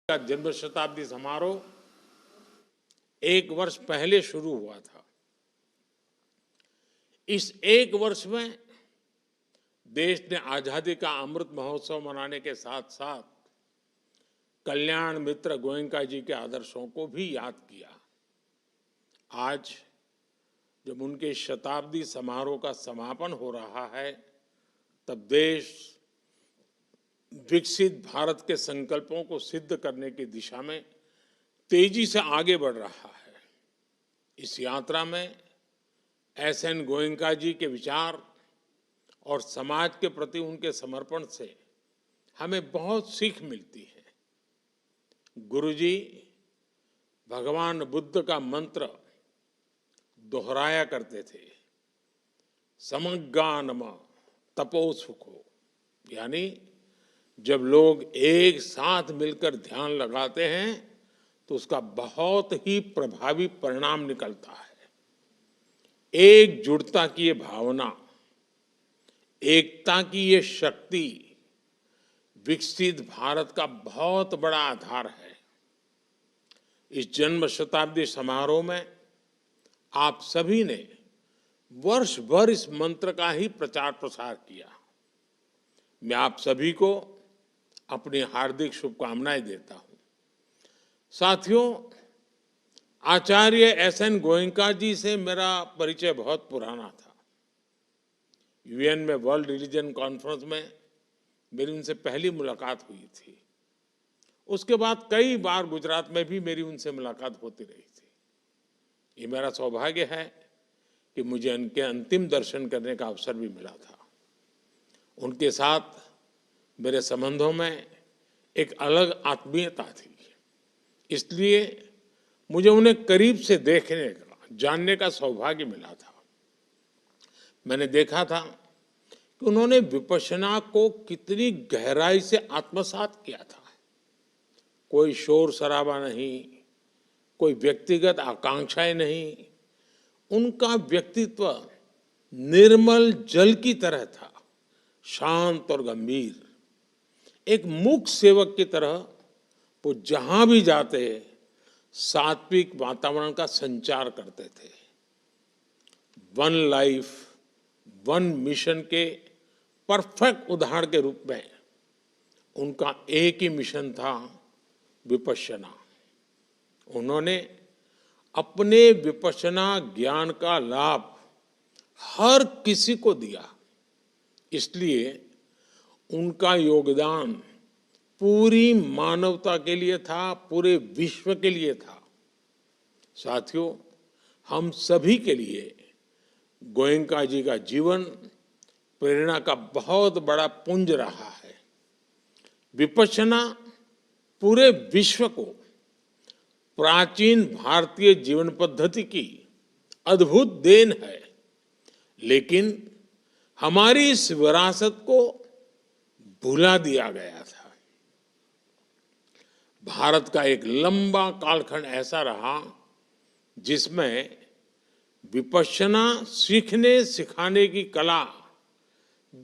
का जन्म शताब्दी समारोह एक वर्ष पहले शुरू हुआ था। इस एक वर्ष में देश ने आजादी का अमृत महोत्सव मनाने के साथ साथ कल्याण मित्र गोयनका जी के आदर्शों को भी याद किया। आज जब उनके शताब्दी समारोह का समापन हो रहा है, तब देश विकसित भारत के संकल्पों को सिद्ध करने की दिशा में तेजी से आगे बढ़ रहा है। इस यात्रा में एसएन गोयनका जी के विचार और समाज के प्रति उनके समर्पण से हमें बहुत सीख मिलती है। गुरुजी भगवान बुद्ध का मंत्र दोहराया करते थे, समज्ञानम तपो सुखो, यानी जब लोग एक साथ मिलकर ध्यान लगाते हैं तो उसका बहुत ही प्रभावी परिणाम निकलता है। एकजुटता की ये भावना, एकता की ये शक्ति विकसित भारत का बहुत बड़ा आधार है। इस जन्म शताब्दी समारोह में आप सभी ने वर्ष भर इस मंत्र का ही प्रचार प्रसार किया। मैं आप सभी को अपनी हार्दिक शुभकामनाएं देता हूं। साथियों, आचार्य एसएन गोयनका जी से मेरा परिचय बहुत पुराना था। यूएन में वर्ल्ड रिलीजन कॉन्फ्रेंस में मेरी उनसे पहली मुलाकात हुई थी। उसके बाद कई बार गुजरात में भी मेरी उनसे मुलाकात होती रही थी। ये मेरा सौभाग्य है कि मुझे उनके अंतिम दर्शन करने का अवसर भी मिला था। उनके साथ मेरे संबंधों में एक अलग आत्मीयता थी, इसलिए मुझे उन्हें करीब से देखने का, जानने का सौभाग्य मिला था। मैंने देखा था कि उन्होंने विपश्यना को कितनी गहराई से आत्मसात किया था। कोई शोर शराबा नहीं, कोई व्यक्तिगत आकांक्षाएं नहीं। उनका व्यक्तित्व निर्मल जल की तरह था, शांत और गंभीर। एक मूक सेवक की तरह वो जहां भी जाते सात्विक वातावरण का संचार करते थे। वन लाइफ वन मिशन के परफेक्ट उदाहरण के रूप में उनका एक ही मिशन था, विपश्यना। उन्होंने अपने विपश्यना ज्ञान का लाभ हर किसी को दिया, इसलिए उनका योगदान पूरी मानवता के लिए था, पूरे विश्व के लिए था। साथियों, हम सभी के लिए गोयनका जी का जीवन प्रेरणा का बहुत बड़ा पुंज रहा है। विपश्यना पूरे विश्व को प्राचीन भारतीय जीवन पद्धति की अद्भुत देन है, लेकिन हमारी इस विरासत को भुला दिया गया था। भारत का एक लंबा कालखंड ऐसा रहा जिसमें विपश्यना सीखने सिखाने की कला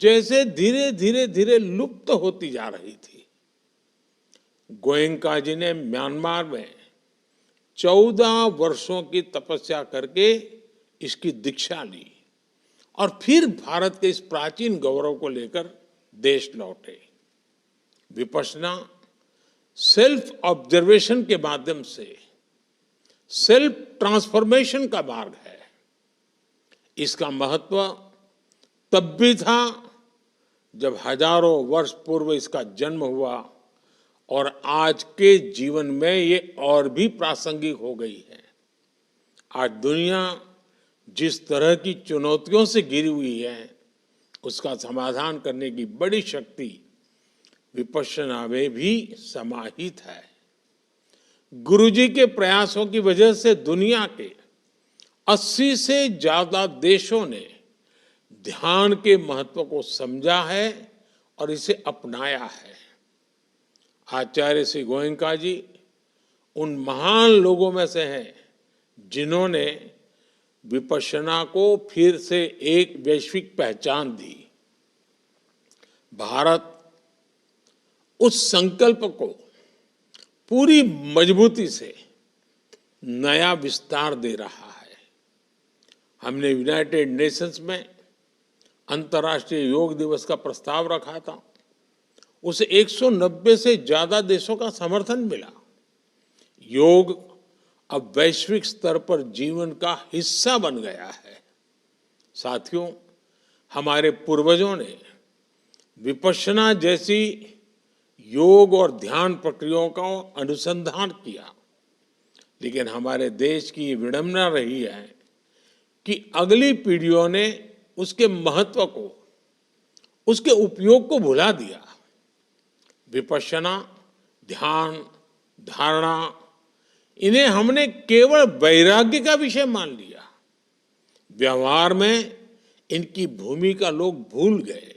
जैसे धीरे धीरे धीरे लुप्त होती जा रही थी। गोयनका जी ने म्यांमार में 14 वर्षों की तपस्या करके इसकी दीक्षा ली और फिर भारत के इस प्राचीन गौरव को लेकर देश लौटे। विपश्यना सेल्फ ऑब्जर्वेशन के माध्यम से सेल्फ ट्रांसफॉर्मेशन का मार्ग है। इसका महत्व तब भी था जब हजारों वर्ष पूर्व इसका जन्म हुआ, और आज के जीवन में ये और भी प्रासंगिक हो गई है। आज दुनिया जिस तरह की चुनौतियों से घिरी हुई है, उसका समाधान करने की बड़ी शक्ति विपश्यना में भी समाहित है। गुरुजी के प्रयासों की वजह से दुनिया के 80 से ज्यादा देशों ने ध्यान के महत्व को समझा है और इसे अपनाया है। आचार्य श्री गोयनका जी उन महान लोगों में से हैं जिन्होंने विपश्यना को फिर से एक वैश्विक पहचान दी। भारत उस संकल्प को पूरी मजबूती से नया विस्तार दे रहा है। हमने यूनाइटेड नेशंस में अंतर्राष्ट्रीय योग दिवस का प्रस्ताव रखा था। उसे 190 से ज्यादा देशों का समर्थन मिला। योग अब वैश्विक स्तर पर जीवन का हिस्सा बन गया है। साथियों, हमारे पूर्वजों ने विपश्यना जैसी योग और ध्यान प्रक्रियाओं का अनुसंधान किया, लेकिन हमारे देश की ये विडंबना रही है कि अगली पीढ़ियों ने उसके महत्व को, उसके उपयोग को भुला दिया। विपश्यना, ध्यान, धारणा, इन्हें हमने केवल वैराग्य का विषय मान लिया। व्यवहार में इनकी भूमिका लोग भूल गए।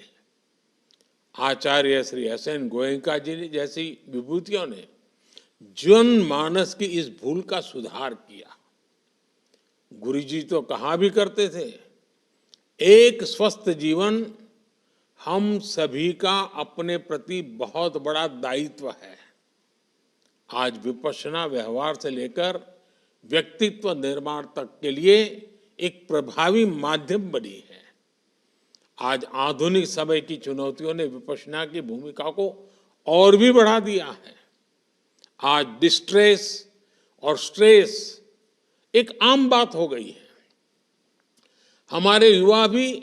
आचार्य श्री एस.एन. गोयनका जी जैसी विभूतियों ने जनमानस की इस भूल का सुधार किया। गुरु जी तो कहा भी करते थे, एक स्वस्थ जीवन हम सभी का अपने प्रति बहुत बड़ा दायित्व है। आज विपश्यना व्यवहार से लेकर व्यक्तित्व निर्माण तक के लिए एक प्रभावी माध्यम बनी है। आज आधुनिक समय की चुनौतियों ने विपश्यना की भूमिका को और भी बढ़ा दिया है। आज डिस्ट्रेस और स्ट्रेस एक आम बात हो गई है। हमारे युवा भी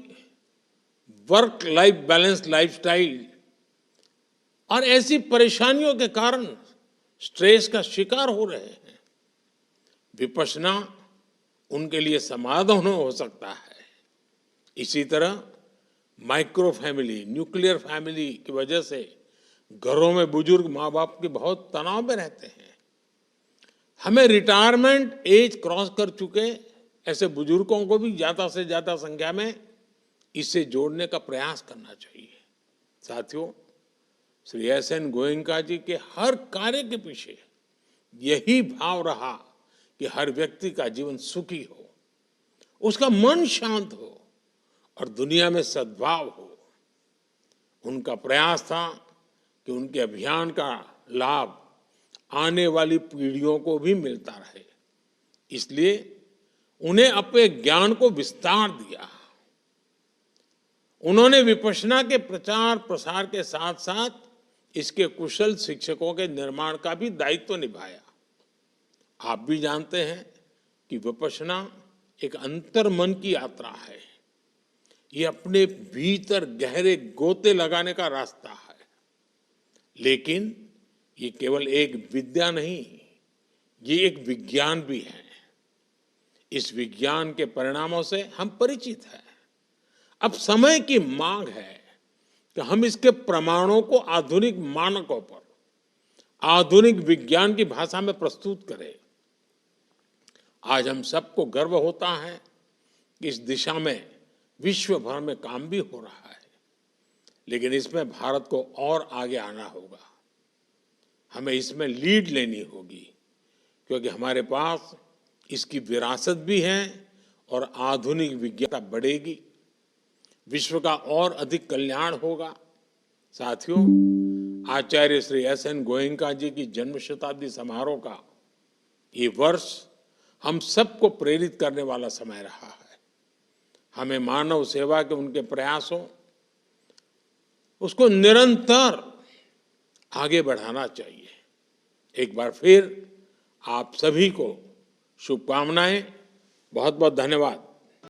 वर्क लाइफ बैलेंस लाइफस्टाइल और ऐसी परेशानियों के कारण स्ट्रेस का शिकार हो रहे हैं। विपश्यना उनके लिए समाधान हो सकता है। इसी तरह माइक्रो फैमिली, न्यूक्लियर फैमिली की वजह से घरों में बुजुर्ग माँ बाप के बहुत तनाव में रहते हैं। हमें रिटायरमेंट एज क्रॉस कर चुके ऐसे बुजुर्गों को भी ज्यादा से ज्यादा संख्या में इससे जोड़ने का प्रयास करना चाहिए। साथियों, श्री एस.एन. गोयनका जी के हर कार्य के पीछे यही भाव रहा कि हर व्यक्ति का जीवन सुखी हो, उसका मन शांत हो और दुनिया में सद्भाव हो। उनका प्रयास था कि उनके अभियान का लाभ आने वाली पीढ़ियों को भी मिलता रहे। इसलिए उन्हें अपने ज्ञान को विस्तार दिया। उन्होंने विपश्यना के प्रचार प्रसार के साथ साथ इसके कुशल शिक्षकों के निर्माण का भी दायित्व निभाया। आप भी जानते हैं कि विपश्यना एक अंतर्मन की यात्रा है। ये अपने भीतर गहरे गोते लगाने का रास्ता है। लेकिन ये केवल एक विद्या नहीं, ये एक विज्ञान भी है। इस विज्ञान के परिणामों से हम परिचित हैं। अब समय की मांग है कि हम इसके प्रमाणों को आधुनिक मानकों पर, आधुनिक विज्ञान की भाषा में प्रस्तुत करें। आज हम सबको गर्व होता है कि इस दिशा में विश्व भर में काम भी हो रहा है, लेकिन इसमें भारत को और आगे आना होगा। हमें इसमें लीड लेनी होगी, क्योंकि हमारे पास इसकी विरासत भी है और आधुनिक विज्ञान बढ़ेगी, विश्व का और अधिक कल्याण होगा। साथियों, आचार्य श्री एस.एन. गोयनका जी की जन्म शताब्दी समारोह का ये वर्ष हम सबको प्रेरित करने वाला समय रहा है। हमें मानव सेवा के उनके प्रयासों उसको निरंतर आगे बढ़ाना चाहिए। एक बार फिर आप सभी को शुभकामनाएं। बहुत बहुत धन्यवाद।